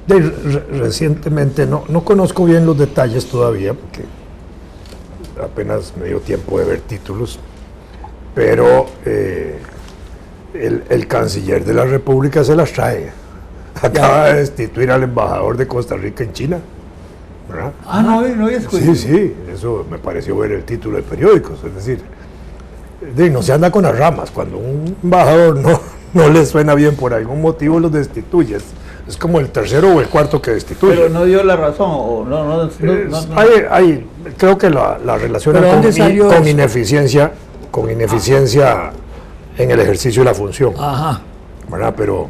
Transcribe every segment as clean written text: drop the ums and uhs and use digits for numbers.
Recientemente, no conozco bien los detalles todavía, porque apenas me dio tiempo de ver títulos, pero el canciller de la República se las trae. Acaba de destituir al embajador de Costa Rica en China, ¿verdad? No había escuchado. Sí, eso me pareció ver el título de periódicos, es decir, no se anda con las ramas. Cuando un embajador no le suena bien por algún motivo, los destituyes. Es como el tercero o el cuarto que destituye. Pero no dio la razón, o no. Creo que la relaciona con ineficiencia, en el ejercicio de la función. Ajá. ¿Verdad? Pero,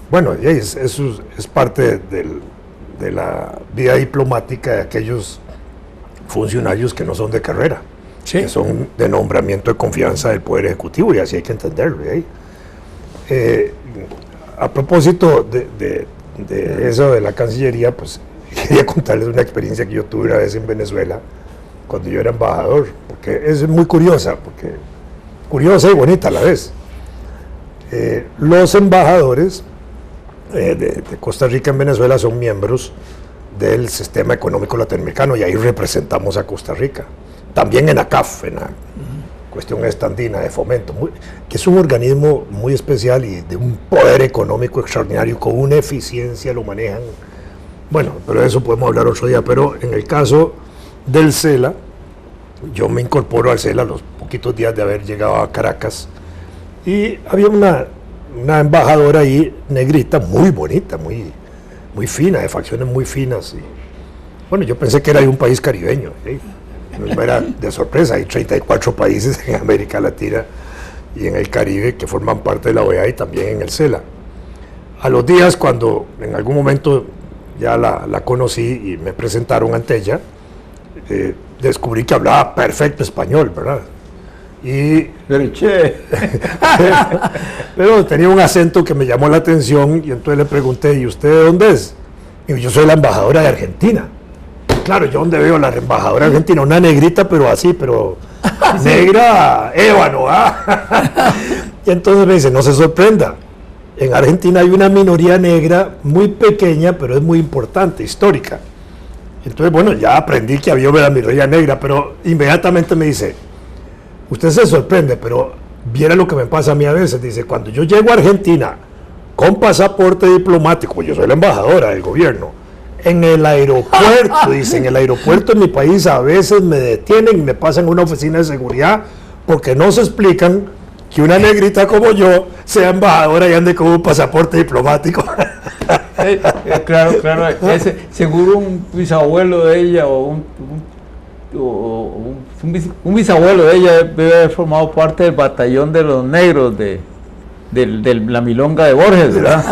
bueno, eso es parte de la vida diplomática de aquellos funcionarios que no son de carrera, Sí. que son de nombramiento de confianza del Poder Ejecutivo, y así hay que entenderlo. A propósito de eso de la Cancillería, pues quería contarles una experiencia que yo tuve una vez en Venezuela, cuando yo era embajador, porque es muy curiosa y bonita a la vez. Los embajadores de Costa Rica en Venezuela son miembros del Sistema Económico Latinoamericano, y ahí representamos a Costa Rica. También en ACAF, en la cuestión estandina de fomento, que es un organismo muy especial y de un poder económico extraordinario, con una eficiencia, lo manejan. Bueno, pero de eso podemos hablar otro día. Pero en el caso del CELA, yo me incorporo al CELA a los poquitos días de haber llegado a Caracas, y había una embajadora ahí, negrita, muy bonita, muy fina, de facciones muy finas. Y, bueno, yo pensé que era de un país caribeño, ¿sí? No era de sorpresa. Hay 34 países en América Latina y en el Caribe que forman parte de la OEA, y también en el CELA. A los días, cuando en algún momento ya la conocí y me presentaron ante ella, descubrí que hablaba perfecto español, ¿verdad? Pero tenía un acento que me llamó la atención, y entonces le pregunté: ¿y usted de dónde es? Y yo soy la embajadora de Argentina. Claro, yo donde veo la embajadora argentina, una negrita, pero negra, ébano, Y entonces me dice: no se sorprenda, en Argentina hay una minoría negra muy pequeña, pero es muy importante, histórica. Entonces, bueno, ya aprendí que había una minoría negra, pero inmediatamente me dice: usted se sorprende, pero viera lo que me pasa a mí a veces. Dice: cuando yo llego a Argentina con pasaporte diplomático, yo soy la embajadora del gobierno, en el aeropuerto, dice, en el aeropuerto en mi país a veces me detienen y me pasan a una oficina de seguridad, porque no se explican que una negrita como yo sea embajadora y ande con un pasaporte diplomático. Claro, seguro un bisabuelo de ella un bisabuelo de ella debe haber formado parte del batallón de los negros de la milonga de Borges, ¿verdad?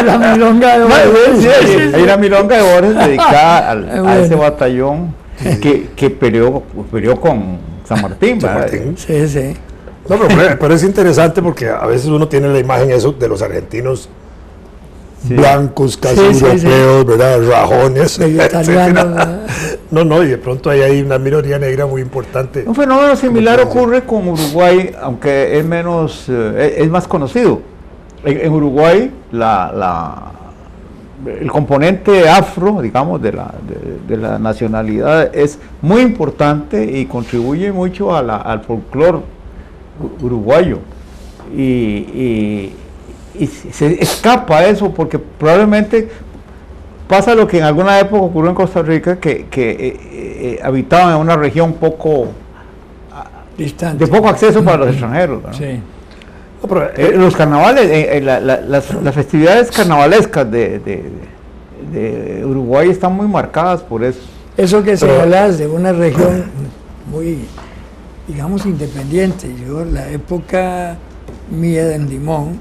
La milonga de Borges. Sí. Hay una milonga de Borges dedicada a ese batallón que peleó con San Martín, ¿verdad? Sí. No, pero es interesante, porque a veces uno tiene la imagen eso de los argentinos, blancos, casi europeos, ¿verdad? Rajones, italianos. No, y de pronto hay una minoría negra muy importante. Un fenómeno similar ocurre con Uruguay, aunque es más conocido. En Uruguay, el componente afro, digamos, de la nacionalidad es muy importante y contribuye mucho al folclore uruguayo. Y se escapa eso, porque probablemente pasa lo que en alguna época ocurrió en Costa Rica, que habitaban en una región poco distante, de poco acceso para los extranjeros, ¿no? Sí. No, pero, los carnavales, las festividades carnavalescas de Uruguay están muy marcadas por eso. Eso que señalas de una región muy, digamos, independiente. Yo, la época mía en Limón,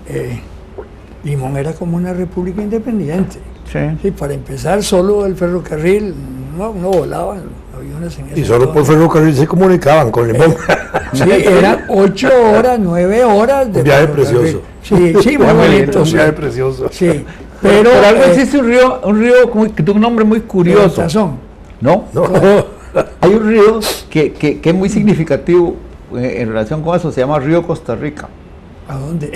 Limón era como una república independiente. Sí, para empezar, solo el ferrocarril, no volaban los aviones en ese y solo entonces. por ferrocarril se comunicaban con Limón. Sí, eran 8 horas, 9 horas de un viaje precioso. Sí, muy bonito. Un viaje precioso. Sí, pero algo existe un río que tiene un nombre muy curioso. ¿No? Hay un río que es muy significativo en relación con eso, se llama Río Costa Rica. ¿A dónde?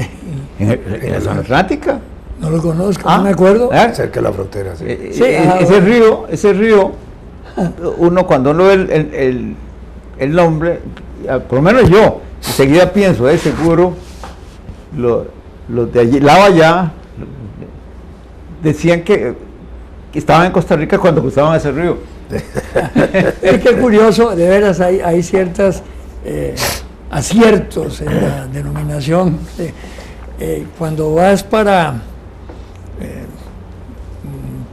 En la zona atlántica. No lo conozco, no me acuerdo. Cerca de la frontera, sí. Sí, Ese río, uno cuando uno ve el nombre, por lo menos yo, enseguida pienso, seguro, los de allí, allá, decían que estaban en Costa Rica cuando cruzaban ese río. Es que curioso, de veras hay ciertos aciertos en la denominación. Cuando vas para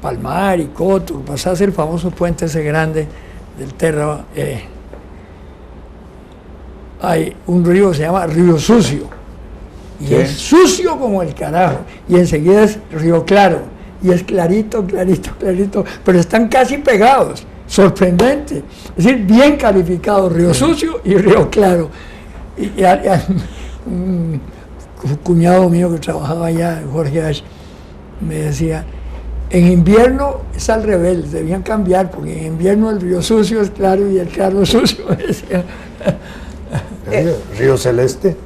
Palmar y Coto, pasas el famoso puente ese grande del Terra, hay un río que se llama Río Sucio, y ¿sí? Es sucio como el carajo, y enseguida es Río Claro, y es clarito, pero están casi pegados, sorprendente, es decir, bien calificados, Río Sucio y Río Claro. Y un cuñado mío que trabajaba allá, Jorge H., me decía, en invierno es al revés, debían cambiar, porque en invierno el Río Sucio es claro y el Claro sucio, me decía. Río Celeste.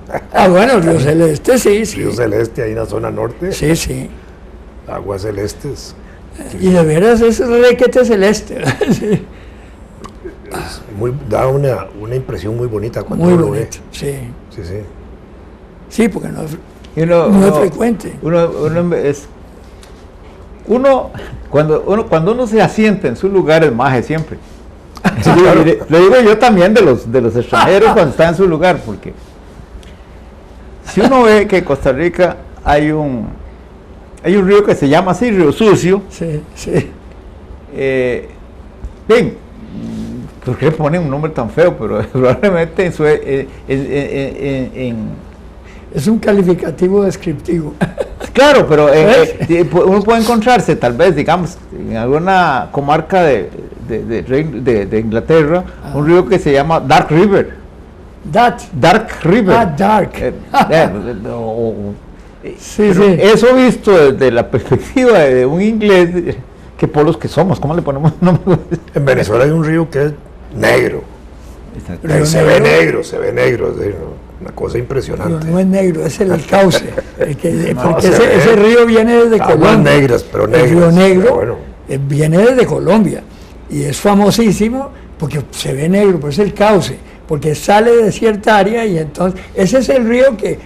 Bueno, Río Celeste, sí. Río Celeste, ahí en la zona norte. Sí. Aguas celestes. Y de veras es requete celeste. Sí. Da una impresión muy bonita cuando muy uno bonito, lo ve. sí. Sí. Sí, porque no es frecuente. Cuando uno se asienta en su lugar, es maje siempre. Sí, claro. Lo digo yo también de los extranjeros cuando está en su lugar, porque si uno ve que en Costa Rica hay un río que se llama así, Río Sucio, sí. Bien, ¿por qué ponen un nombre tan feo? Pero probablemente es un calificativo descriptivo. Claro, pero uno puede encontrarse, tal vez, digamos, en alguna comarca de Inglaterra, un río que se llama Dark River. Dark River. Dark. Sí. Eso visto desde la perspectiva de un inglés, ¿qué polos que somos? ¿Cómo le ponemos nombre? En Venezuela hay un río que es negro. Se ve negro, es una cosa impresionante. Pero no es negro, es el cauce. Porque ese ese río viene desde Colombia. Negras, pero negras. El río Negro bueno. Viene desde Colombia y es famosísimo porque se ve negro, pero es el cauce, porque sale de cierta área y entonces ese es el río que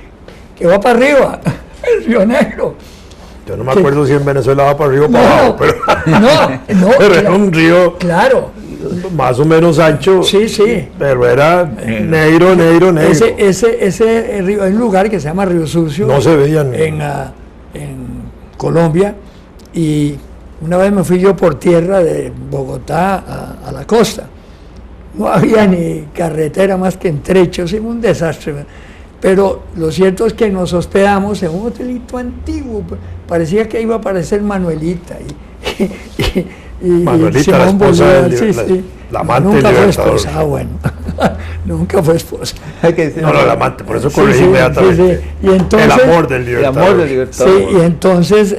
va para arriba, el río Negro. Yo no me acuerdo si en Venezuela va para arriba o para abajo, pero pero era un río. Claro. Más o menos ancho. Sí. Pero era negro. Ese río, hay un lugar que se llama Río Sucio. No se veían. En Colombia. Y una vez me fui yo por tierra de Bogotá a la costa. No había ni carretera más que en trechos, un desastre. Pero lo cierto es que nos hospedamos en un hotelito antiguo. Parecía que iba a aparecer Manuelita. Y Manuelita, la esposa la amante del Libertador. Bueno, nunca fue esposa. No, la amante, por eso corrí inmediatamente. Sí. Y entonces, el amor del Libertador. Sí, y entonces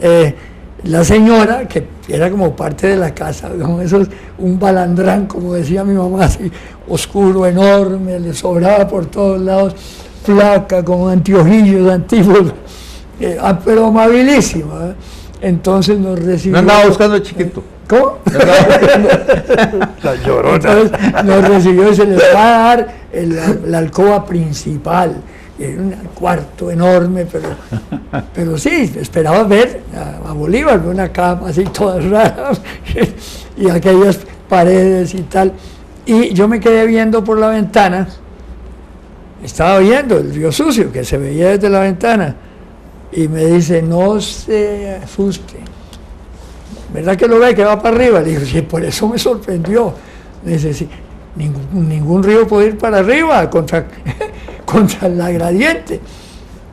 la señora, que era como parte de la casa, un balandrán, como decía mi mamá, así, oscuro, enorme, le sobraba por todos lados, flaca, con anteojillos antiguos, pero amabilísima. Entonces nos recibió. No andaba buscando chiquito. ¿Cómo? La llorona. Entonces nos recibió y se les va a dar la alcoba principal. Era un cuarto enorme, pero sí, esperaba ver a Bolívar, una cama así todas raras y aquellas paredes y tal. Y yo me quedé viendo por la ventana, estaba viendo el Río Sucio que se veía desde la ventana y me dice, no se asuste. ¿Verdad que lo ve que va para arriba? Le digo, sí, por eso me sorprendió. Me dice, sí, ningún río puede ir para arriba contra la gradiente.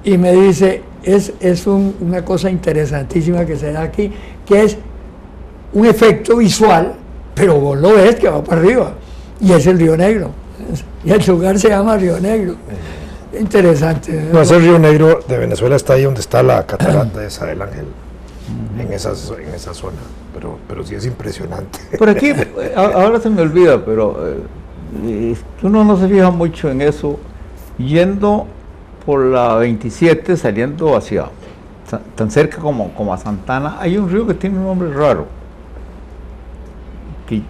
Y me dice, es una cosa interesantísima que se da aquí, que es un efecto visual, pero vos lo ves que va para arriba. Y es el Río Negro. Y el lugar se llama Río Negro. Interesante. No, ese Río Negro de Venezuela está ahí donde está la catarata esa del Ángel. En esa zona, pero sí es impresionante. Por aquí, ahora se me olvida, pero uno no se fija mucho en eso, yendo por la 27, saliendo hacia tan cerca como a Santana, hay un río que tiene un nombre raro. Que,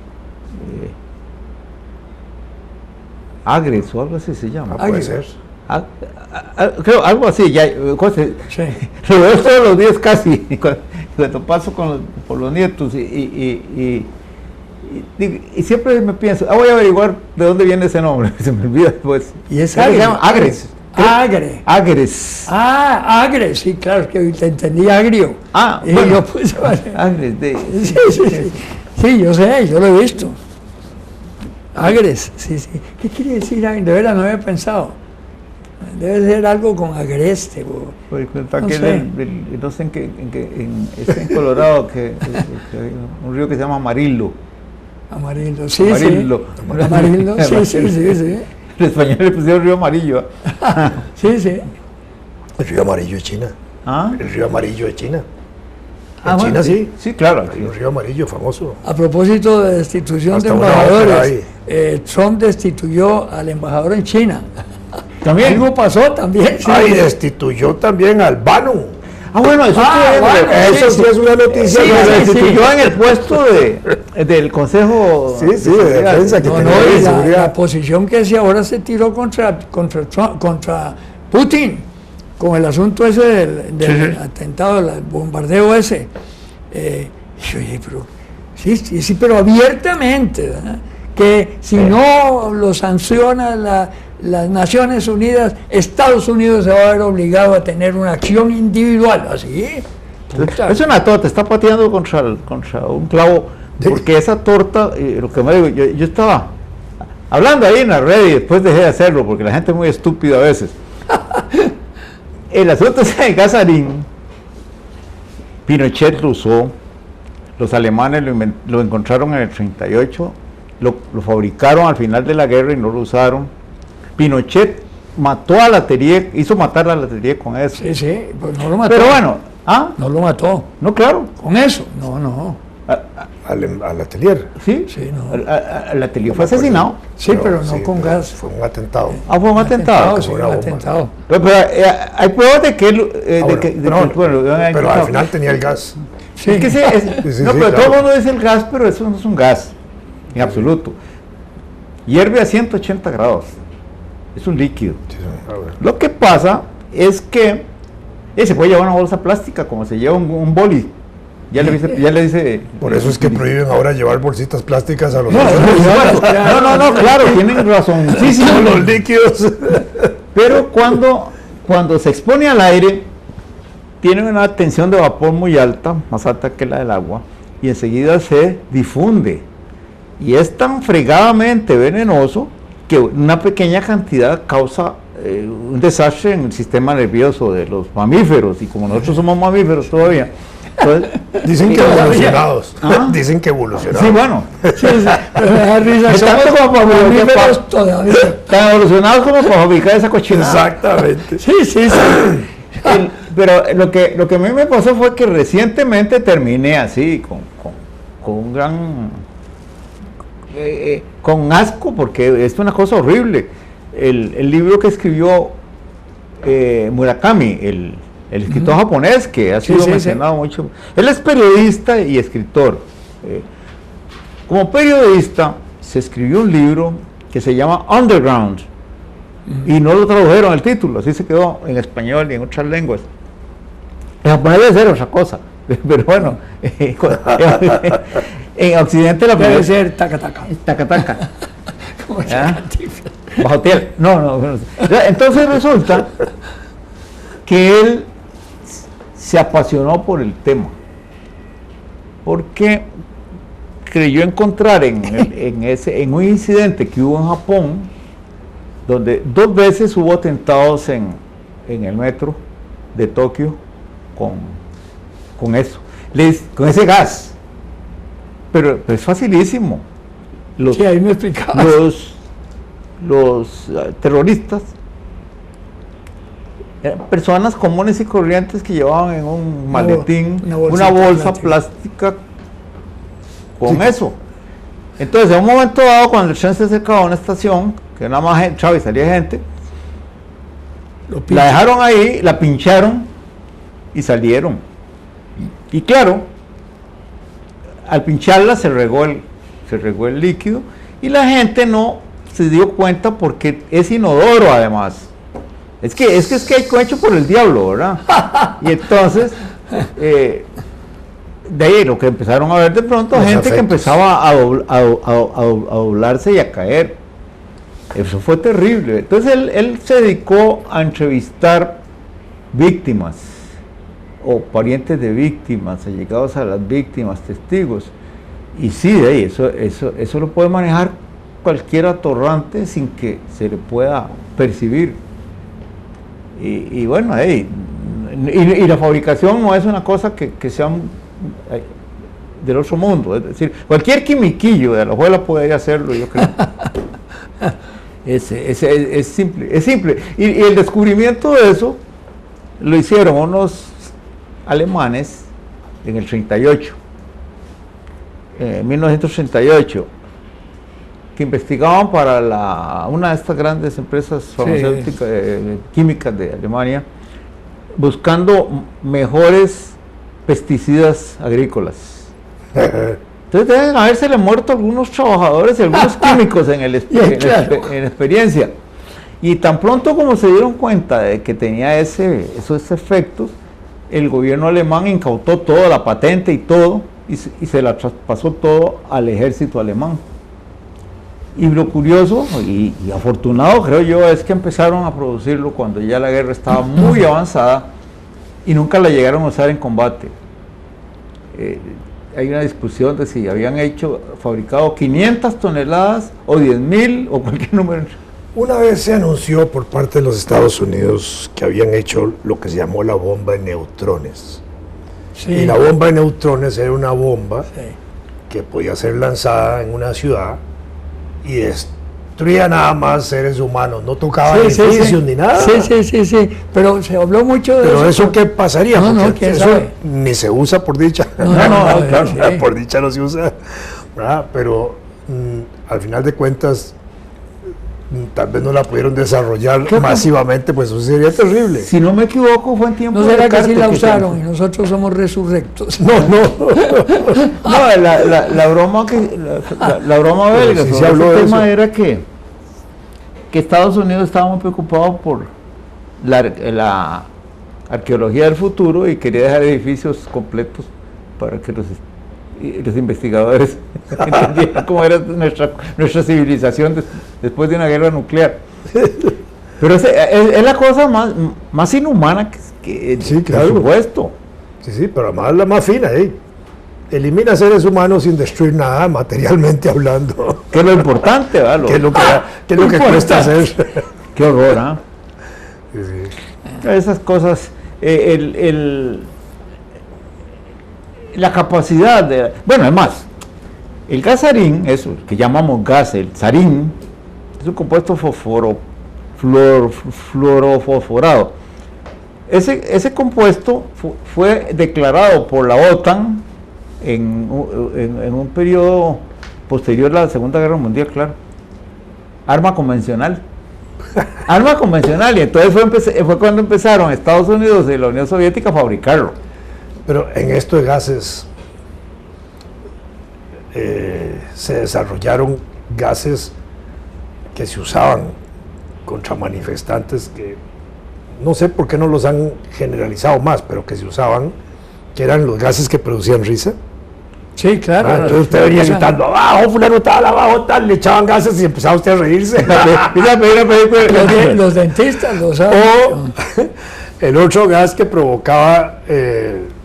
Agres o algo así se llama. Puede ser. Creo, algo así, ya, Sí. lo veo todos los días casi, cuando paso por los nietos y siempre me pienso, voy a averiguar de dónde viene ese nombre, se me olvida después. Y es Se Agre. llama Agres. Agre. Agres. Agre, sí, claro, que te entendí agrio. Y Bueno, yo pues, vale. Agres Sí, sí, sí. Sí, yo sé, yo lo he visto. Agres, sí, sí. ¿Qué quiere decir agre? De verdad no había pensado. Debe ser algo con agreste. no sé. No sé está en Colorado que hay un río que se llama Amarillo. Amarillo, sí, Amarillo. sí. Amarillo, sí, sí, sí, sí. En español le pusieron río amarillo. Sí, sí. El río Amarillo de China. ¿Ah? El río Amarillo de China. En Bueno, China sí. Sí, claro. Hay un río amarillo famoso. A propósito de destitución Hasta de una ópera embajadores, Trump destituyó al embajador en China. También. Algo pasó también. Sí. Y destituyó también al Bannon. Bueno, eso bueno, Eso sí es una noticia. Sí, lo sí, destituyó sí. en el puesto del Consejo Sí, sí, de defensa que No, tenía no, de y la seguridad. posición que si ahora se tiró contra Putin, con el asunto ese del atentado, el bombardeo ese. Oye, pero sí, sí, sí, pero abiertamente, ¿verdad? Que si no lo sanciona las Naciones Unidas, Estados Unidos se va a ver obligado a tener una acción individual, así. Puta. Es una torta, está pateando contra un clavo, porque esa torta, lo que me digo, yo estaba hablando ahí en la red y después dejé de hacerlo, porque la gente es muy estúpida a veces. El asunto es de Gazarín, Pinochet lo usó, los alemanes lo encontraron en el 38, lo fabricaron al final de la guerra y no lo usaron. Pinochet mató a Letelier, hizo matar a Letelier con eso. Sí, sí, pues no lo mató. Pero bueno, No lo mató. no, claro, Con eso, no. Al atelier. sí, Sí, no. Letelier fue asesinado. Sí, pero no con pero gas. Fue un atentado. Fue un atentado. Sí, una un bomba. atentado. Pero, hay pruebas de que Pero al final tenía el gas. Sí. Es que Sí, no, sí, pero claro. todo el mundo dice el gas, pero eso no es un gas, en absoluto. Hierve a 180 grados, es un líquido. Sí, a ver. Lo que pasa es que se puede llevar una bolsa plástica, como se lleva un boli. Ya le dice. Por eso es que prohíben ahora llevar bolsitas plásticas a los No, claro, tienen razón. Sí, sí, Son los líquidos. pero cuando se expone al aire, tiene una tensión de vapor muy alta, más alta que la del agua, y enseguida se difunde. Y es tan fregadamente venenoso que una pequeña cantidad causa un desastre en el sistema nervioso de los mamíferos, y como nosotros somos mamíferos todavía, entonces, Dicen que evolucionados. ¿Ah? Dicen que evolucionados. sí, bueno, Sí, sí, pero me da risa. Es tanto Somos como para mamíferos todavía. tan evolucionados como para fabricar esa cochinada. Exactamente. Sí, sí, sí. Pero lo que a mí me pasó fue que recientemente terminé así, con un gran con asco, porque es una cosa horrible. El libro que escribió Murakami, el escritor japonés, que ha sido sí, mencionado mucho. Él es periodista y escritor. Como periodista se escribió un libro que se llama Underground, y no lo tradujeron el título, así se quedó en español y en otras lenguas. En japonés debe ser otra cosa, pero bueno, en Occidente la Debe ser taca-taca. taca. Como ¿Ya? Cantinflas. Bajo tierra. No. Entonces resulta que él se apasionó por el tema, porque creyó encontrar en un incidente que hubo en Japón, donde 2 veces hubo atentados en el metro de Tokio con eso, con ese gas. Pero es facilísimo. Sí, ahí me explicabas. Los terroristas eran personas comunes y corrientes que llevaban en un maletín una bolsa plástica con eso. Entonces, en un momento dado, cuando el tren se acercaba a una estación, que nada más entraba y salía gente, la dejaron ahí, la pincharon y salieron. Y claro, al pincharla se regó el líquido y la gente no se dio cuenta porque es inodoro además. Es que hay hecho por el diablo, ¿verdad? Y entonces, de ahí lo que empezaron a ver de pronto, los gente efectos. que empezaba a doblarse y a caer. Eso fue terrible. Entonces él se dedicó a entrevistar víctimas o parientes de víctimas, allegados a las víctimas, testigos. Y sí, de ahí, eso lo puede manejar cualquier atorrante sin que se le pueda percibir. Y bueno, y la fabricación no es una cosa que sea del otro mundo. Es decir, cualquier quimiquillo de la abuela podría hacerlo, yo creo. Es simple. Y el descubrimiento de eso lo hicieron unos alemanes en el 38, 1938, que investigaban para una de estas grandes empresas farmacéuticas, químicas de Alemania, buscando mejores pesticidas agrícolas. Entonces deben habérsele muerto algunos trabajadores y algunos químicos en experiencia. Y tan pronto como se dieron cuenta de que tenía esos efectos, el gobierno alemán incautó toda la patente y todo, y se la traspasó todo al ejército alemán. Y lo curioso y afortunado, creo yo, es que empezaron a producirlo cuando ya la guerra estaba muy avanzada y nunca la llegaron a usar en combate. Hay una discusión de si habían fabricado 500 toneladas o 10.000 o cualquier número. Una vez se anunció por parte de los Estados Unidos que habían hecho lo que se llamó la bomba de neutrones. Sí. Y la bomba de neutrones era una bomba Sí. que podía ser lanzada en una ciudad y destruía nada más seres humanos, no tocaba edificios ni nada. Sí, pero se habló mucho de Pero eso. eso qué pasaría, No, porque quién eso sabe. ni se usa por dicha. No, Claro, sí. por dicha no se usa, ¿verdad? Pero al final de cuentas tal vez no la pudieron desarrollar masivamente, pues eso sería terrible. Si no me equivoco, fue en tiempo ¿No de será que sí Carter la que usaron y nosotros somos resurrectos? No. No, la broma la broma belga sí se sobre habló ese de tema eso. era que Estados Unidos estaba muy preocupado por la arqueología del futuro y quería dejar edificios completos para que los investigadores entendieran cómo era nuestra civilización después de una guerra nuclear. Pero es la cosa más inhumana que Sí, claro. por supuesto. Sí, pero además la más fina, elimina seres humanos sin destruir nada, materialmente hablando. Que es lo importante, ¿verdad? ¿Qué es lo que cuesta hacer? Qué horror, ¿ah? Sí. Esas cosas, la capacidad de... Bueno, además, el gas sarín, eso que llamamos gas, el sarín, es un compuesto fluorofosforado. Ese compuesto fue declarado por la OTAN en un periodo posterior a la Segunda Guerra Mundial, claro. Arma convencional. Arma convencional, y entonces fue cuando empezaron Estados Unidos y la Unión Soviética a fabricarlo. Pero en esto de gases se desarrollaron gases que se usaban contra manifestantes que no sé por qué no los han generalizado más, pero que se usaban, que eran los gases que producían risa. Sí, claro. Entonces usted venía gritando, abajo, fulano tal, abajo tal, le echaban gases y empezaba usted a reírse. Los dentistas lo saben. O el otro gas que provocaba que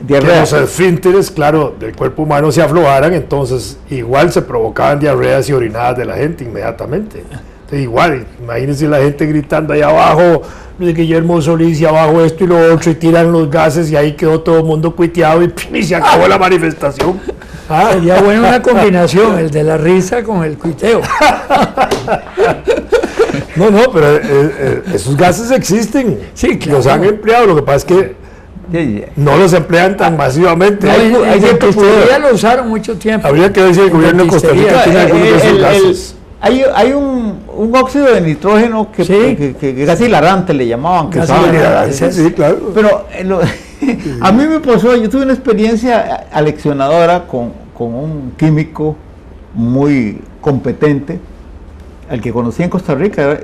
Diarrea. los esfínteres, claro, del cuerpo humano se aflojaran, entonces igual se provocaban diarreas y orinadas de la gente inmediatamente. Entonces igual, imagínense la gente gritando ahí abajo, Guillermo Solís y abajo esto y lo otro, y tiran los gases y ahí quedó todo el mundo cuiteado y se acabó la manifestación. Sería buena una combinación, el de la risa con el cuiteo. No, pero esos gases existen. Sí, claro. Los han empleado, lo que pasa es que no los emplean tan masivamente. En dentistería lo usaron mucho tiempo. Habría que ver si el gobierno de Costa Rica tiene algunos de esos gases. Hay un óxido de nitrógeno que gas hilarante le llamaban. Gas sabe, hilarante, Sí, claro. Pero A mí me pasó, yo tuve una experiencia aleccionadora con un químico muy competente, al que conocí en Costa Rica, era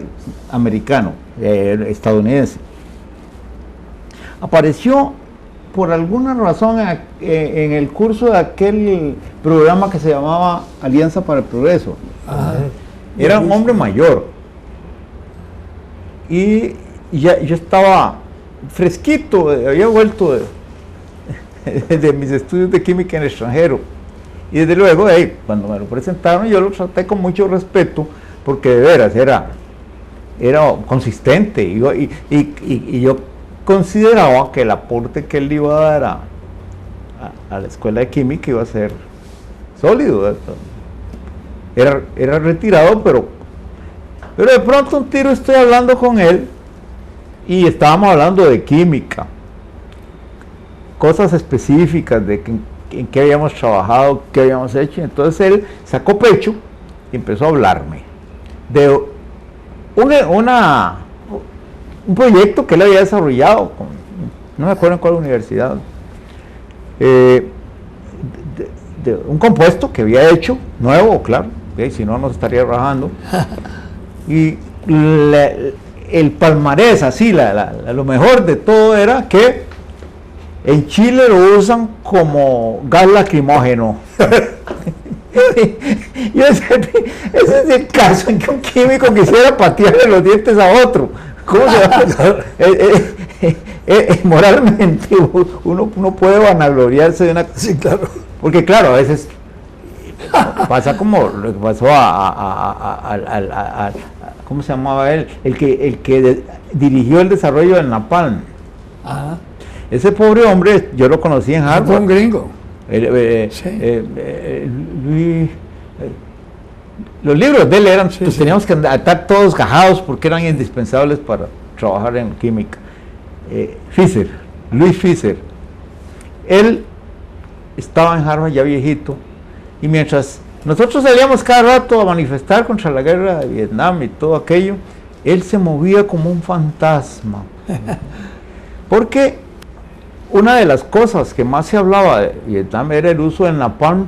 americano, estadounidense. Apareció por alguna razón en el curso de aquel programa que se llamaba Alianza para el Progreso. Ajá. Era un hombre mayor. Y ya, yo estaba fresquito, había vuelto de mis estudios de química en el extranjero. Y desde luego, cuando me lo presentaron, yo lo traté con mucho respeto, porque de veras era consistente. Y yo consideraba que el aporte que él iba a dar a la escuela de química iba a ser sólido. Era retirado, pero de pronto un tiro estoy hablando con él y estábamos hablando de química, cosas específicas de en qué habíamos trabajado, qué habíamos hecho. Entonces él sacó pecho y empezó a hablarme de un proyecto que él había desarrollado, no me acuerdo en cuál universidad, de un compuesto que había hecho, nuevo, claro, si no nos estaría rajando. Y el palmarés, así, lo mejor de todo era que en Chile lo usan como gas lacrimógeno. Y ese es el caso en que un químico quisiera patearle los dientes a otro. ¿Cómo se llama? Moralmente uno puede vanagloriarse de una... Sí, claro. Porque claro, a veces pasa como lo que pasó ¿cómo se llamaba él? El que dirigió el desarrollo del Napalm. Ajá. Ese pobre hombre, yo lo conocí en Harvard. Fue un gringo. Sí. Los libros de él eran, Sí, pues sí. teníamos que estar todos gajados porque eran indispensables para trabajar en química. Luis Fischer. Él estaba en Harvard ya viejito, y mientras nosotros salíamos cada rato a manifestar contra la guerra de Vietnam y todo aquello, él se movía como un fantasma. Porque una de las cosas que más se hablaba de Vietnam era el uso del napalm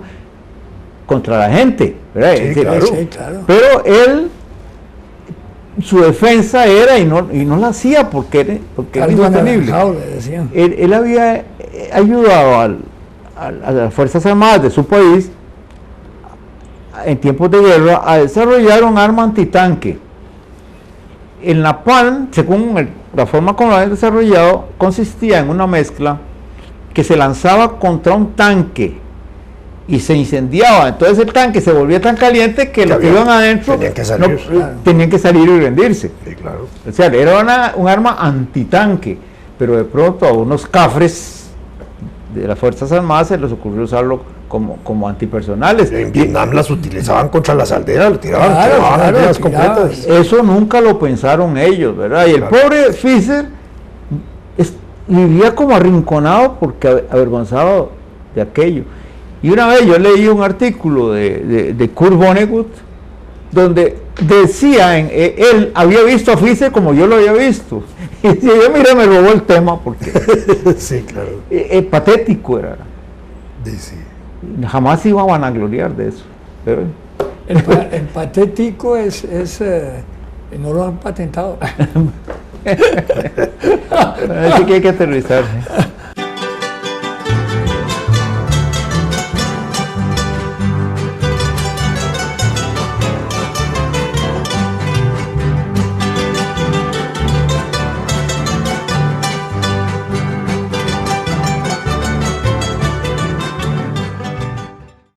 contra la gente, ¿verdad? Sí, Es decir, claro. Sí, claro. pero él, su defensa era, y no la hacía porque era Caldo insostenible. anaranjado, le decían. Él había ayudado a las Fuerzas Armadas de su país en tiempos de guerra a desarrollar un arma antitanque. El napalm, según la forma como lo habían desarrollado, consistía en una mezcla que se lanzaba contra un tanque y se incendiaba. Entonces el tanque se volvía tan caliente que los que iban adentro tenían que salir. tenían que salir y rendirse. Sí, claro. O sea, era un arma antitanque, pero de pronto a unos cafres de las Fuerzas Armadas se les ocurrió usarlo como antipersonales. En Vietnam las utilizaban contra las aldeas, lo tiraban, Claro, quemaban claro, aldeas tiraban. completas. Eso nunca lo pensaron ellos, ¿verdad? Y el Claro. pobre Fischer vivía como arrinconado porque avergonzado de aquello. Y una vez yo leí un artículo de Kurt Vonnegut donde decía, él había visto a Fischer como yo lo había visto. Y decía, yo mira, me robó el tema porque Sí, claro. patético era. Sí. Jamás iba a vanagloriar de eso. Pero, El patético no lo han patentado. así que hay que aterrizar.